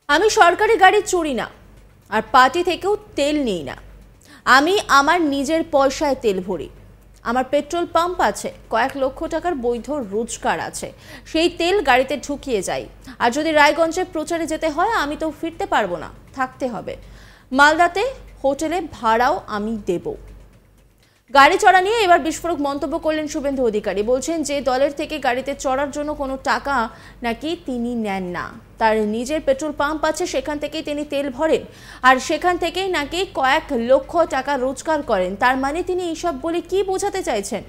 আমি সরকারি গাড়ি চড়ি না আর পার্টি থেকেও তেল নিই না। আমি আমার নিজের পয়সায় তেল ভরি। আমার পেট্রোল পাম্প আছে, কয়েক লক্ষ টাকার বৈধ রোজগার আছে। সেই তেল গাড়িতে ঢুকিয়ে যাই। আর যদি রায়গঞ্জে প্রচারে যেতে হয় আমি তো ফিরতে পারবো না, থাকতে হবে। মালদাতে হোটেলে ভাড়াও আমি দেব। গাড়ি চড়া নিয়ে এবার বিস্ফোরক মন্তব্য করলেন শুভেন্দু অধিকারী। বলছেন যে দলের থেকে গাড়িতে চড়ার জন্য কোনো টাকা নাকি তিনি নেন না। তার নিজের পেট্রোল পাম্প আছে, সেখান থেকেই তিনি তেল ভরেন আর সেখান থেকেই নাকি কয়েক লক্ষ টাকা রোজগার করেন। তার মানে তিনি এইসব বলে কি বোঝাতে চাইছেন?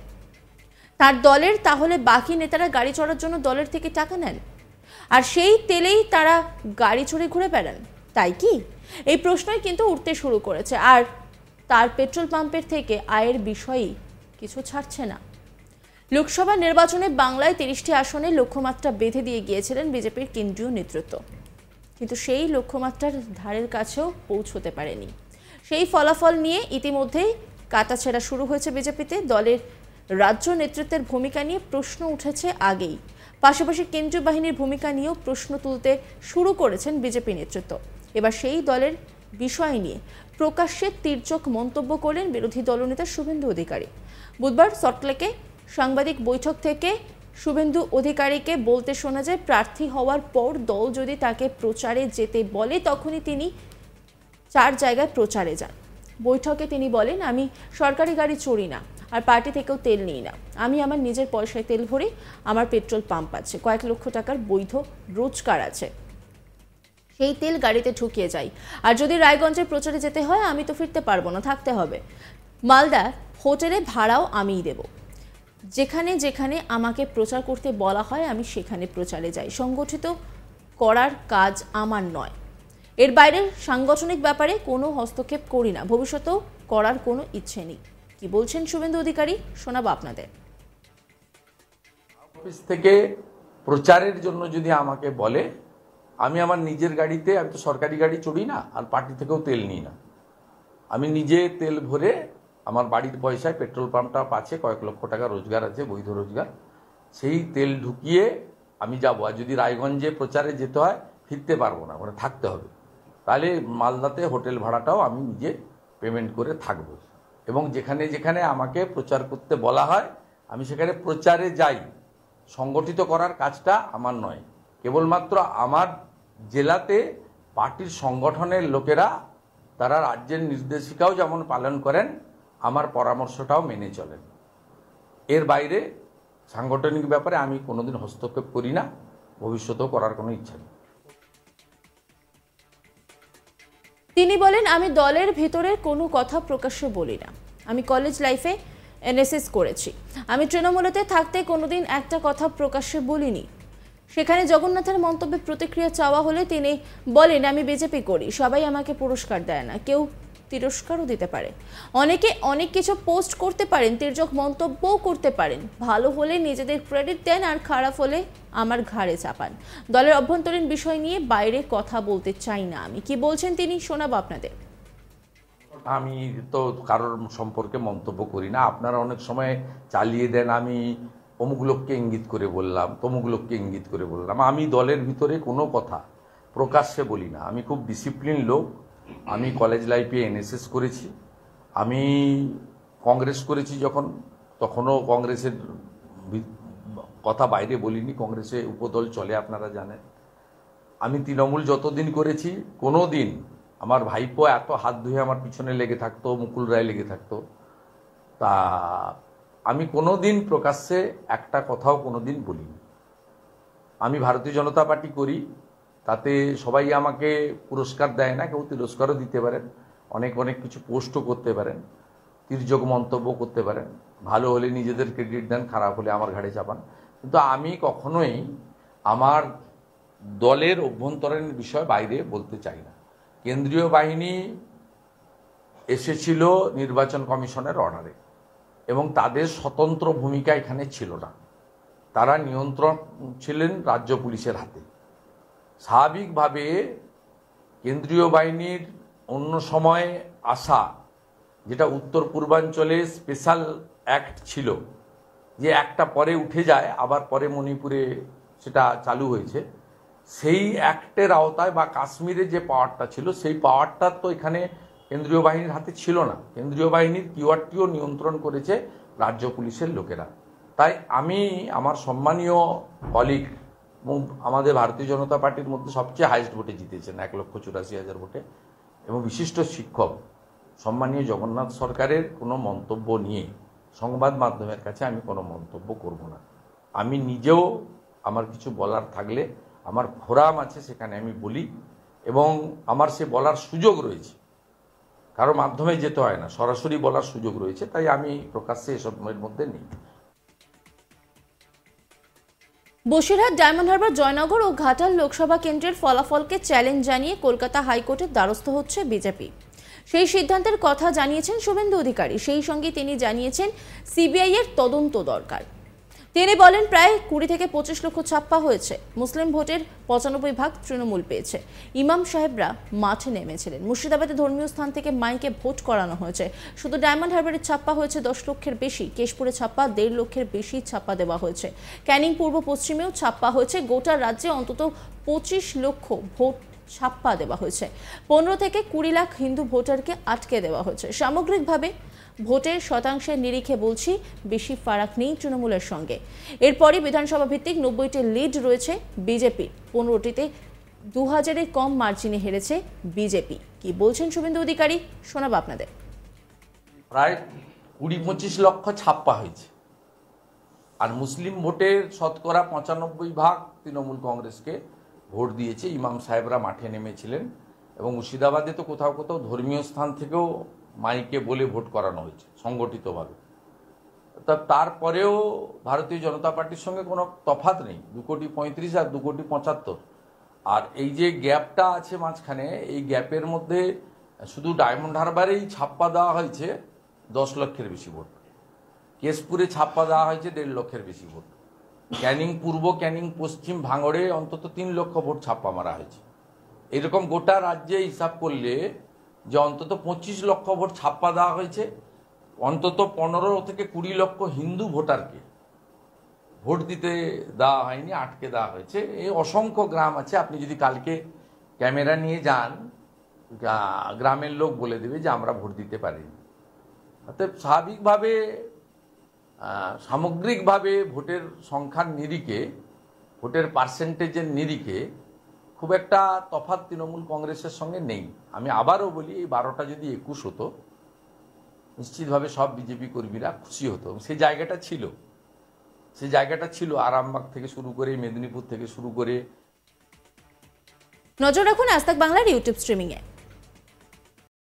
তার দলের তাহলে বাকি নেতারা গাড়ি চড়ার জন্য দলের থেকে টাকা নেন আর সেই তেলেই তারা গাড়ি চড়ে ঘুরে বেড়ান, তাই কি? এই প্রশ্নই কিন্তু উঠতে শুরু করেছে। আর তার পেট্রোল পাম্পের থেকে আয়ের বিষয়ই কিছু ছাড়ছে না। লোকসভা নির্বাচনে বাংলায় ৩০টি আসনে লক্ষ্যমাত্রা বেঁধে দিয়ে গিয়েছিলেন বিজেপির কেন্দ্রীয় নেতৃত্ব, কিন্তু সেই লক্ষ্যমাত্রার ধারের কাছেও পৌঁছতে পারেনি। সেই ফলাফল নিয়ে ইতিমধ্যেই কাটাছেঁড়া শুরু হয়েছে বিজেপিতে। দলের রাজ্য নেতৃত্বের ভূমিকা নিয়ে প্রশ্ন উঠেছে আগেই, পাশাপাশি কেন্দ্রীয় বাহিনীর ভূমিকা নিয়েও প্রশ্ন তুলতে শুরু করেছেন বিজেপি নেতৃত্ব। এবার সেই দলের বিষয় নিয়ে প্রকাশ্যে তির্যক মন্তব্য করলেন বিরোধী দলনেতা শুভেন্দু অধিকারী। বুধবার সল্টলেকে সাংবাদিক বৈঠক থেকে শুভেন্দু অধিকারীকে বলতে শোনা যায়, প্রার্থী হওয়ার পর দল যদি তাকে প্রচারে যেতে বলে তখনই তিনি 4 জায়গায় প্রচারে যান। বৈঠকে তিনি বলেন, আমি সরকারি গাড়ি চড়ি না আর পার্টি থেকেও তেল নিই না। আমি আমার নিজের পয়সায় তেল ভরি। আমার পেট্রোল পাম্প আছে, কয়েক লক্ষ টাকার বৈধ রোজগার আছে। সেই তেল গাড়িতে ঢুকিয়ে যাই। আর যদি রায়গঞ্জের প্রচারে যেতে হয় আমি তো ফিরতে পারবো না, থাকতে হবে। মালদা হোটেলে ভাড়াও আমিই দেব। যেখানে যেখানে আমাকে প্রচার করতে বলা হয় আমি সেখানে প্রচারে যাই। সংগঠিত করার কাজ আমার নয়। এর বাইরে সাংগঠনিক ব্যাপারে কোনো হস্তক্ষেপ করি না, ভবিষ্যতেও করার কোনো ইচ্ছে নেই। কি বলছেন শুভেন্দু অধিকারী, শোনাবো আপনাদের। অফিস থেকে প্রচারের জন্য যদি আমাকে বলে, আমি আমার নিজের গাড়িতে, আমি তো সরকারি গাড়ি চড়ি না আর পার্টি থেকেও তেল নিই না। আমি নিজে তেল ভরে আমার বাড়ির পয়সায় পেট্রোল পাম্পটা আছে, কয়েক লক্ষ টাকা রোজগার আছে, বৈধ রোজগার। সেই তেল ঢুকিয়ে আমি যাবো। আর যদি রায়গঞ্জে প্রচারে যেতে হয় ফিরতে পারবো না, মানে থাকতে হবে। তাহলে মালদাতে হোটেল ভাড়াটাও আমি নিজে পেমেন্ট করে থাকবো। এবং যেখানে যেখানে আমাকে প্রচার করতে বলা হয় আমি সেখানে প্রচারে যাই। সংগঠিত করার কাজটা আমার নয়। কেবলমাত্র আমার জেলাতে পার্টির সংগঠনের লোকেরা তারা রাজ্যের নির্দেশিকাও যেমন পালন করেন, আমার পরামর্শটাও মেনে চলেন। এর বাইরে সাংগঠনিক ব্যাপারে আমি কোনোদিন হস্তক্ষেপ করি না, ভবিষ্যতেও করার কোনো ইচ্ছা নেই। তিনি বলেন, আমি দলের ভেতরের কোনো কথা প্রকাশ্যে বলি না। আমি কলেজ লাইফে এনএসএস করেছি। আমি তৃণমূলেতে থাকতে কোনোদিন একটা কথা প্রকাশ্যে বলিনি। সেখানে জগন্নাথের মন্তব্যে প্রতিক্রিয়া চাওয়া হলে তিনি বলেন, আমি বিজেপি করি, সবাই আমাকে পুরস্কার দেয় না, কেউ তিরস্কারও দিতে পারে। অনেকে অনেক কিছু পোস্ট করতে পারেন, তির্যক মন্তব্যও করতে পারেন। ভালো হলে নিজেদের ক্রেডিট দেন আর খারাপ হলে আমার ঘাড়ে চাপান। দলের অভ্যন্তরীণ বিষয় নিয়ে বাইরে কথা বলতে চাই না আমি। কি বলছেন তিনি, শোনাবো আপনাদের। আমি তো কারোর সম্পর্কে মন্তব্য করি না। আপনারা অনেক সময় চালিয়ে দেন, আমি অমুক লোককে ইঙ্গিত করে বললাম, তমুক লোককে ইঙ্গিত করে বললাম। আমি দলের ভিতরে কোনো কথা প্রকাশ্যে বলি না। আমি খুব ডিসিপ্লিন লোক। আমি কলেজ লাইফে এনএসএস করেছি, আমি কংগ্রেস করেছি যখন, তখনও কংগ্রেসের কথা বাইরে বলিনি। কংগ্রেসে উপদল চলে, আপনারা জানেন। আমি তৃণমূল যতদিন করেছি কোনো দিন আমার ভাইপো এত হাত ধুয়ে আমার পিছনে লেগে থাকতো, মুকুল রায় লেগে থাকতো, তা আমি কোনো দিন প্রকাশ্যে একটা কথাও কোনো দিন বলিনি। আমি ভারতীয় জনতা পার্টি করি, তাতে সবাই আমাকে পুরস্কার দেয় না, কেউ তিরস্কারও দিতে পারেন, অনেক অনেক কিছু পোস্টও করতে পারেন, তির্যক মন্তব্য করতে পারেন। ভালো হলে নিজেদের ক্রেডিট দেন, খারাপ হলে আমার ঘাড়ে চাপান। কিন্তু আমি কখনোই আমার দলের অভ্যন্তরীণ বিষয় বাইরে বলতে চাই না। কেন্দ্রীয় বাহিনী এসেছিল নির্বাচন কমিশনের অর্ডারে এবং তাদের স্বতন্ত্র ভূমিকা এখানে ছিল না। তারা নিয়ন্ত্রণ ছিলেন রাজ্য পুলিশের হাতে। স্বাভাবিকভাবে কেন্দ্রীয় বাহিনীর অন্য সময় আসা, যেটা উত্তর পূর্বাঞ্চলে স্পেশাল অ্যাক্ট ছিল, যে একটা পরে উঠে যায় আবার পরে মণিপুরে সেটা চালু হয়েছে, সেই অ্যাক্টের আওতায় বা কাশ্মীরে যে পাওয়ারটা ছিল সেই পাওয়ারটা তো এখানে কেন্দ্রীয় বাহিনীর হাতে ছিল না। কেন্দ্রীয় বাহিনীর কিওয়ারটিও নিয়ন্ত্রণ করেছে রাজ্য পুলিশের লোকেরা। তাই আমি আমার সম্মানীয় কলিগ আমাদের ভারতীয় জনতা পার্টির মধ্যে সবচেয়ে হাইয়েস্ট ভোটে জিতেছেন 1,84,000 ভোটে, এবং বিশিষ্ট শিক্ষক সম্মানীয় জগন্নাথ সরকারের কোনো মন্তব্য নিয়ে সংবাদ মাধ্যমের কাছে আমি কোনো মন্তব্য করব না। আমি নিজেও আমার কিছু বলার থাকলে আমার ফোরাম আছে, সেখানে আমি বলি, এবং আমার সে বলার সুযোগ রয়েছে। কারো মাধ্যমে যেতে হয় না, সরাসরি বলার সুযোগ রয়েছে, তাই আমি প্রকাশ্যে এসবের মধ্যে নেই। বসিরহাট, ডায়মন্ড হারবার, জয়নগর ও ঘাটাল লোকসভা কেন্দ্রের ফলাফলকে চ্যালেঞ্জ জানিয়ে কলকাতা হাইকোর্টের দ্বারস্থ হচ্ছে বিজেপি। সেই সিদ্ধান্তের কথা জানিয়েছেন শুভেন্দু অধিকারী। সেই সঙ্গে তিনি জানিয়েছেন সিবিআই এর তদন্ত দরকার। তিনি বলেন প্রায় 20 থেকে 25 লক্ষ ছাপ্পা হয়েছে। মুসলিম ভোটের 95% তৃণমূল পেয়েছে। ইমাম সাহেবরা মাঠে নেমেছিলেন। মুর্শিদাবাদে ধর্মীয় স্থান থেকে মাইকে ভোট করানো হয়েছে। শুধু ডায়মন্ড হারবারের ছাপ্পা হয়েছে 10 লক্ষের বেশি। কেশপুরে ছাপ্পা 1.5 লক্ষের বেশি ছাপ্পা দেওয়া হয়েছে। ক্যানিং পূর্ব পশ্চিমেও ছাপ্পা হয়েছে। গোটা রাজ্যে অন্তত 25 লক্ষ ভোট ছাপ্পা দেওয়া হয়েছে। 15 থেকে 20 লাখ হিন্দু ভোটারকে আটকে দেওয়া হয়েছে। সামগ্রিকভাবে ভোটের শতাংশের নিরিখে বলছি বেশি ফারাক নেই তৃণমূলের সঙ্গে। এরপরই বিধানসভা ভিত্তিক 90টি লিড রয়েছে বিজেপি। 15টিতে 2000-এর কম মার্জিনে হেরেছে বিজেপি। কি বলছেন শুভেন্দু অধিকারী, শোনাবো আপনাদের। প্রায় 20-25 লক্ষ ছাপ্পা হয়েছে, আর মুসলিম ভোটের শতকরা 95% তৃণমূল কংগ্রেসকে ভোট দিয়েছে। ইমাম সাহেবরা মাঠে নেমেছিলেন, এবং মুর্শিদাবাদে তো কোথাও কোথাও ধর্মীয় স্থান থেকেও মাইকে বলে ভোট করানো হয়েছে সংগঠিতভাবে। তারপরেও ভারতীয় জনতা পার্টির সঙ্গে কোনো তফাৎ নেই, 2,35,00,000 আর 2,75,00,000। আর এই যে গ্যাপটা আছে মাঝখানে, এই গ্যাপের মধ্যে শুধু ডায়মন্ড হারবারেই ছাপ্পা দেওয়া হয়েছে 10 লক্ষের বেশি ভোট। কেশপুরে ছাপ্পা দেওয়া হয়েছে 1.5 লক্ষের বেশি ভোট। ক্যানিং পূর্ব, ক্যানিং পশ্চিম, ভাঙড়ে অন্তত 3 লক্ষ ভোট ছাপ্পা মারা হয়েছে। এরকম গোটা রাজ্যে হিসাব করলে যে অন্তত 25 লক্ষ ভোট ছাপ্পা দেওয়া হয়েছে, অন্তত 15 থেকে 20 লক্ষ হিন্দু ভোটারকে ভোট দিতে দেওয়া হয়নি, আটকে দেওয়া হয়েছে। এই অসংখ্য গ্রাম আছে, আপনি যদি কালকে ক্যামেরা নিয়ে যান, গ্রামের লোক বলে দেবে যে আমরা ভোট দিতে পারিনি। অর্থাৎ স্বাভাবিকভাবে সামগ্রিকভাবে ভোটের সংখ্যার নিরিখে, ভোটের পার্সেন্টেজের নিরিখে খুব একটা তফাৎ তৃণমূল কংগ্রেসের সঙ্গে নেই। আমি আবারও বলি, এই 12টা যদি 21 হতো, নিশ্চিতভাবে সব বিজেপি কর্মীরা খুশি হতো। সেই জায়গাটা ছিল আরামবাগ থেকে শুরু করে, মেদিনীপুর থেকে শুরু করে। নজর রাখুন আজ তাক বাংলার ইউটিউব স্ট্রিমিংয়ে।